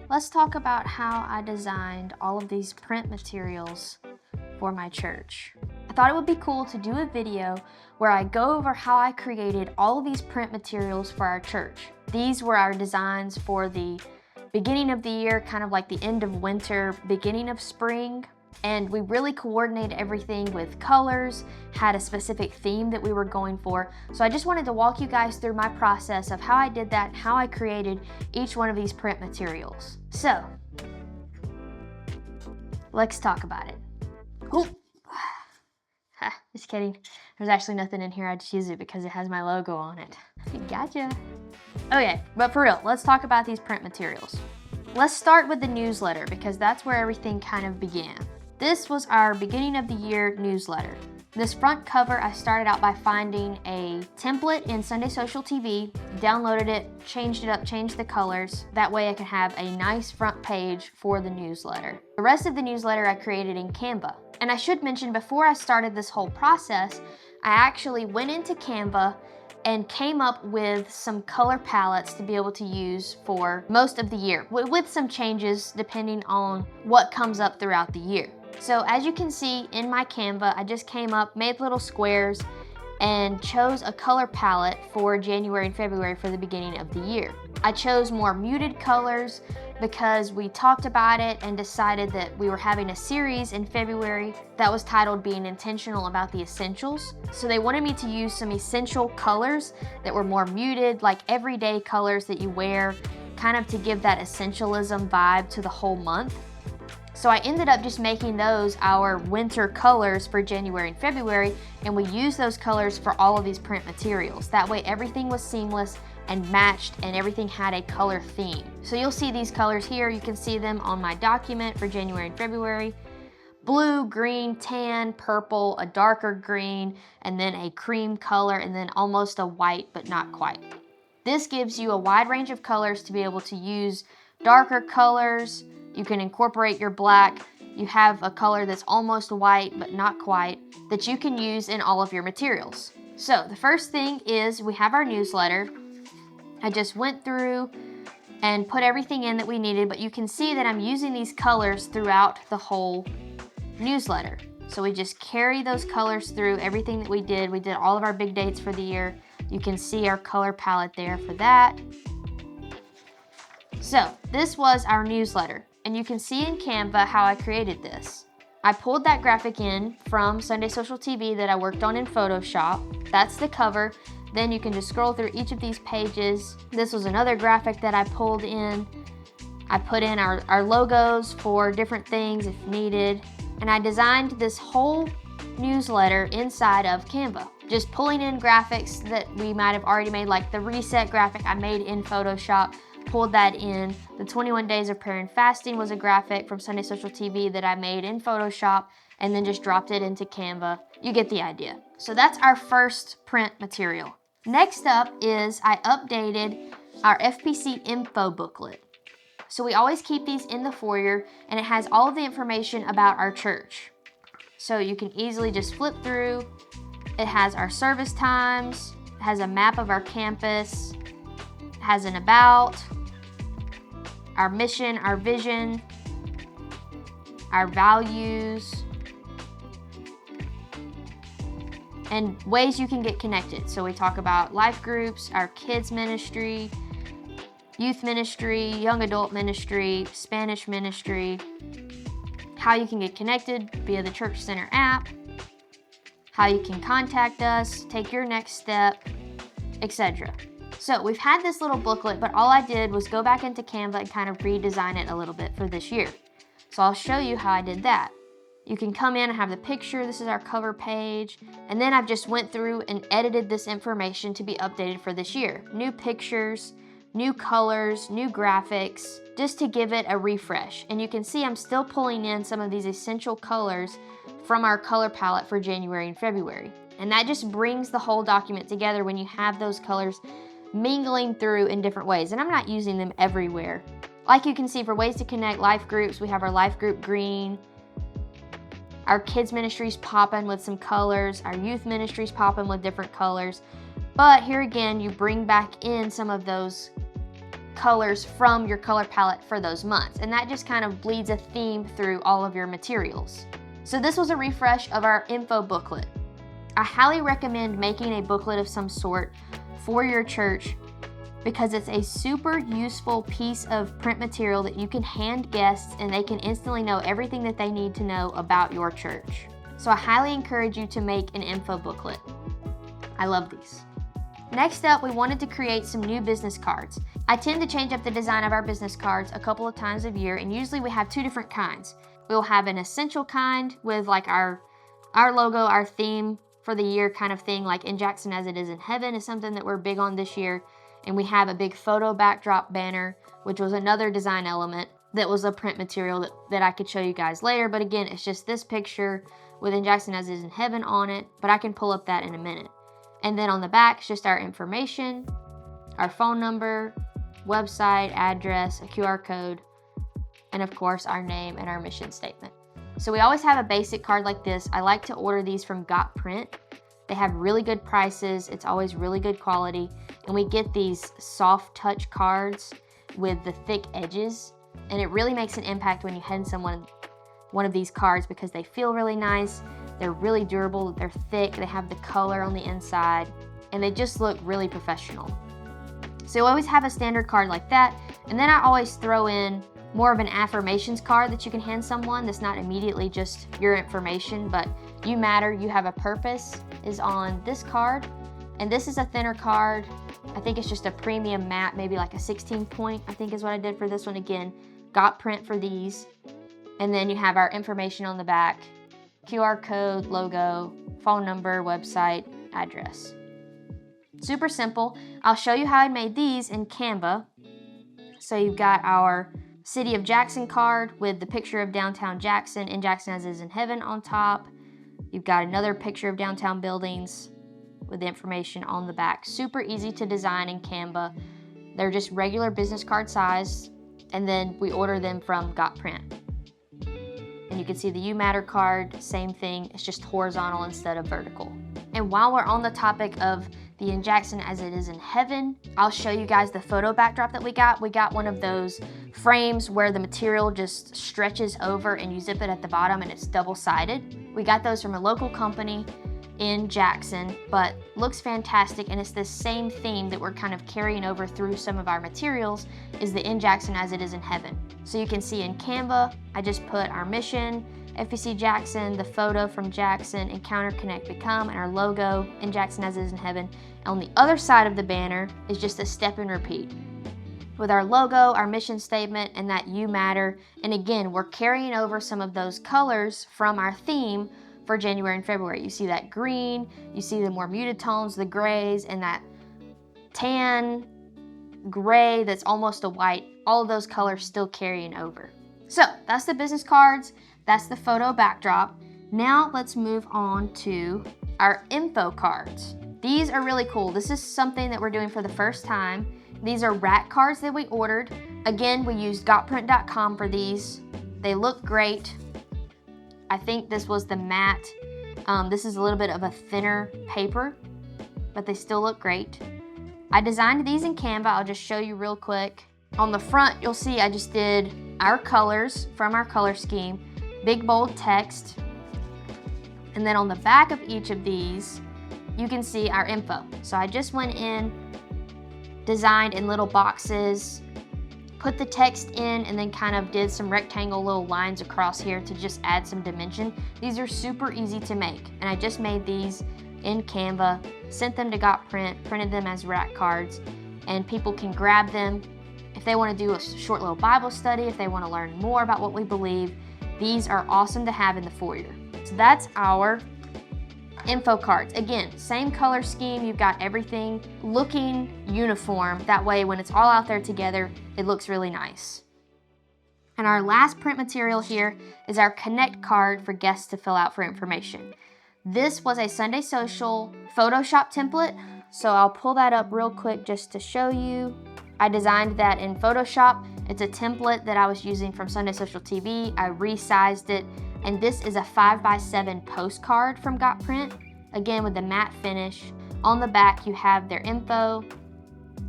let's talk about how I designed all of these print materials for my church. I thought it would be cool to do a video where I go over how I created all of these print materials for our church. These were our designs for the beginning of the year, kind of like the end of winter, beginning of spring. And we really coordinated everything with colors, had a specific theme that we were going for. So I just wanted to walk you guys through my process of how I did that, how I created each one of these print materials. So, let's talk about it. Ooh. Just kidding. There's actually nothing in here. I just use it because it has my logo on it. Gotcha. Okay, but for real, let's talk about these print materials. Let's start with the newsletter because that's where everything kind of began. This was our beginning of the year newsletter. This front cover, I started out by finding a template in Sunday Social TV, downloaded it, changed it up, changed the colors. That way I could have a nice front page for the newsletter. The rest of the newsletter I created in Canva. And I should mention, before I started this whole process, I actually went into Canva and came up with some color palettes to be able to use for most of the year, with some changes depending on what comes up throughout the year. So as you can see in my Canva, I just came up, made little squares, and chose a color palette for January and February for the beginning of the year. I chose more muted colors because we talked about it and decided that we were having a series in February that was titled Being Intentional About the Essentials. So they wanted me to use some essential colors that were more muted, like everyday colors that you wear, kind of to give that essentialism vibe to the whole month. So I ended up just making those our winter colors for January and February, and we used those colors for all of these print materials. That way everything was seamless and matched and everything had a color theme. So you'll see these colors here. You can see them on my document for January and February. Blue, green, tan, purple, a darker green, and then a cream color, and then almost a white, but not quite. This gives you a wide range of colors to be able to use darker colors. You can incorporate your black. You have a color that's almost white, but not quite, that you can use in all of your materials. So the first thing is we have our newsletter. I just went through and put everything in that we needed, but you can see that I'm using these colors throughout the whole newsletter. So we just carry those colors through everything that we did. We did all of our big dates for the year. You can see our color palette there for that. So this was our newsletter. And you can see in Canva how I created this. I pulled that graphic in from Sunday Social TV that I worked on in Photoshop. That's the cover. Then you can just scroll through each of these pages. This was another graphic that I pulled in. I put in our logos for different things if needed. And I designed this whole newsletter inside of Canva. Just pulling in graphics that we might have already made, like the reset graphic I made in Photoshop. Pulled that in. The 21 Days of Prayer and Fasting was a graphic from Sunday Social TV that I made in Photoshop and then just dropped it into Canva. You get the idea. So that's our first print material. Next up is I updated our FPC info booklet. So we always keep these in the foyer and it has all of the information about our church. So you can easily just flip through. It has our service times, it has a map of our campus, it has an about, our mission, our vision, our values, and ways you can get connected. So we talk about life groups, our kids ministry, youth ministry, young adult ministry, Spanish ministry, how you can get connected via the Church Center app, how you can contact us, take your next step, etc. So we've had this little booklet, but all I did was go back into Canva and kind of redesign it a little bit for this year. So I'll show you how I did that. You can come in and have the picture. This is our cover page. And then I've just went through and edited this information to be updated for this year. New pictures, new colors, new graphics, just to give it a refresh. And you can see I'm still pulling in some of these essential colors from our color palette for January and February. And that just brings the whole document together when you have those colors mingling through in different ways. And I'm not using them everywhere. Like you can see, for ways to connect life groups, we have our life group green. Our kids ministries popping with some colors. Our youth ministries popping with different colors. But here again, you bring back in some of those colors from your color palette for those months. And that just kind of bleeds a theme through all of your materials. So this was a refresh of our info booklet. I highly recommend making a booklet of some sort for your church because it's a super useful piece of print material that you can hand guests and they can instantly know everything that they need to know about your church. So I highly encourage you to make an info booklet. I love these. Next up, we wanted to create some new business cards. I tend to change up the design of our business cards a couple of times a year, and usually we have two different kinds. We'll have an essential kind with like our logo, our theme for the year kind of thing, like in Jackson as it is in heaven is something that we're big on this year. And we have a big photo backdrop banner, which was another design element that was a print material that I could show you guys later. But again, it's just this picture with in Jackson as it is in heaven on it, but I can pull up that in a minute. And then on the back, it's just our information, our phone number, website, address, a QR code, and of course our name and our mission statement. So we always have a basic card like this. I like to order these from Got Print. They have really good prices. It's always really good quality. And we get these soft touch cards with the thick edges. And it really makes an impact when you hand someone one of these cards because they feel really nice. They're really durable, they're thick, they have the color on the inside, and they just look really professional. So you always have a standard card like that. And then I always throw in more of an affirmations card that you can hand someone that's not immediately just your information, but you matter, you have a purpose is on this card. And this is a thinner card. I think it's just a premium matte, maybe like a 16 point, I think is what I did for this one. Again, Got Print for these. And then you have our information on the back, QR code, logo, phone number, website, address. Super simple. I'll show you how I made these in Canva. So you've got our City of Jackson card with the picture of downtown Jackson in Jackson as is in heaven on top. You've got another picture of downtown buildings with the information on the back. Super easy to design in Canva. They're just regular business card size, and then we order them from Got Print. And you can see the You Matter card, same thing, it's just horizontal instead of vertical. And while we're on the topic of the In Jackson as it is in heaven, I'll show you guys the photo backdrop that we got. We got one of those frames where the material just stretches over and you zip it at the bottom and it's double-sided. We got those from a local company in Jackson, but looks fantastic, and it's the same theme that we're kind of carrying over through some of our materials is the In Jackson as it is in heaven. So you can see in Canva, I just put our mission, FBC Jackson, the photo from Jackson, Encounter, Connect, Become, and our logo, In Jackson as it is in heaven. And on the other side of the banner is just a step and repeat with our logo, our mission statement, and that You Matter. And again, we're carrying over some of those colors from our theme for January and February. You see that green, you see the more muted tones, the grays, and that tan gray that's almost a white. All of those colors still carrying over. So that's the business cards, that's the photo backdrop. Now let's move on to our info cards. These are really cool. This is something that we're doing for the first time. These are rack cards that we ordered. Again, we used gotprint.com for these. They look great. I think this was the matte. This is a little bit of a thinner paper, but they still look great. I designed these in Canva. I'll just show you real quick. On the front, you'll see I just did our colors from our color scheme, big bold text. And then on the back of each of these, you can see our info. So I just went in, designed in little boxes, put the text in, and then kind of did some rectangle little lines across here to just add some dimension. These are super easy to make, and I just made these in Canva, sent them to Got Print, printed them as rack cards, and people can grab them if they want to do a short little Bible study, if they want to learn more about what we believe. These are awesome to have in the foyer. So that's our info cards. Again, same color scheme. You've got everything looking uniform. That way, when it's all out there together, it looks really nice. And our last print material here is our Connect card for guests to fill out for information. This was a Sunday Social Photoshop template. So I'll pull that up real quick just to show you. I designed that in Photoshop. It's a template that I was using from Sunday Social TV. I resized it. And this is a 5x7 postcard from Got Print, again with the matte finish. On the back, you have their info,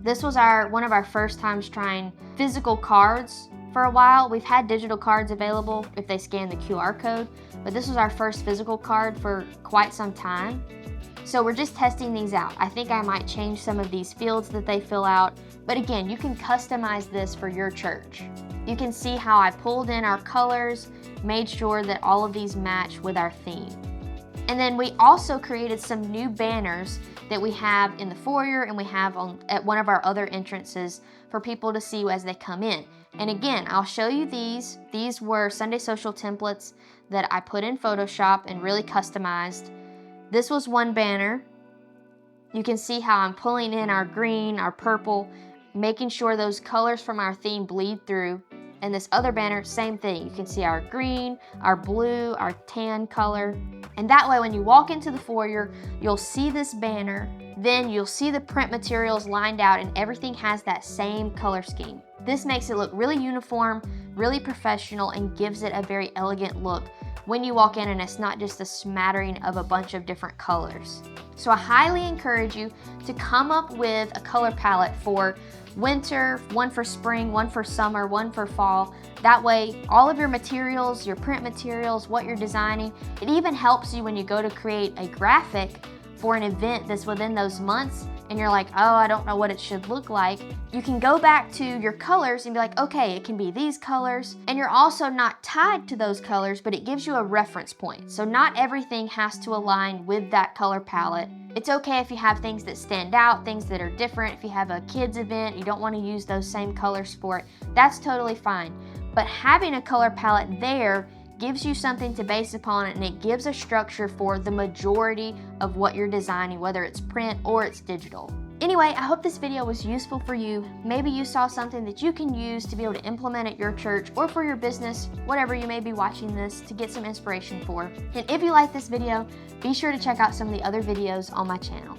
This was one of our first times trying physical cards for a while. We've had digital cards available if they scan the QR code, but this was our first physical card for quite some time. So we're just testing these out. I think I might change some of these fields that they fill out, but again, you can customize this for your church. You can see how I pulled in our colors, made sure that all of these match with our theme. And then we also created some new banners that we have in the foyer and we have at one of our other entrances for people to see as they come in. And again, I'll show you these. These were Sunday Social templates that I put in Photoshop and really customized. This was one banner. You can see how I'm pulling in our green, our purple, making sure those colors from our theme bleed through. And this other banner, same thing. You can see our green, our blue, our tan color. And that way when you walk into the foyer, you'll see this banner, then you'll see the print materials lined out and everything has that same color scheme. This makes it look really uniform, really professional, and gives it a very elegant look when you walk in and it's not just a smattering of a bunch of different colors. So I highly encourage you to come up with a color palette for winter, one for spring, one for summer, one for fall. That way, all of your materials, your print materials, what you're designing, it even helps you when you go to create a graphic for an event that's within those months and you're like, oh, I don't know what it should look like. You can go back to your colors and be like, okay, it can be these colors. And you're also not tied to those colors, but it gives you a reference point. So not everything has to align with that color palette. It's okay if you have things that stand out, things that are different. If you have a kids event, you don't want to use those same colors for it, that's totally fine. But having a color palette there gives you something to base upon and it gives a structure for the majority of what you're designing, whether it's print or it's digital. Anyway, I hope this video was useful for you. Maybe you saw something that you can use to be able to implement at your church or for your business, whatever you may be watching this, to get some inspiration for. And if you like this video, be sure to check out some of the other videos on my channel.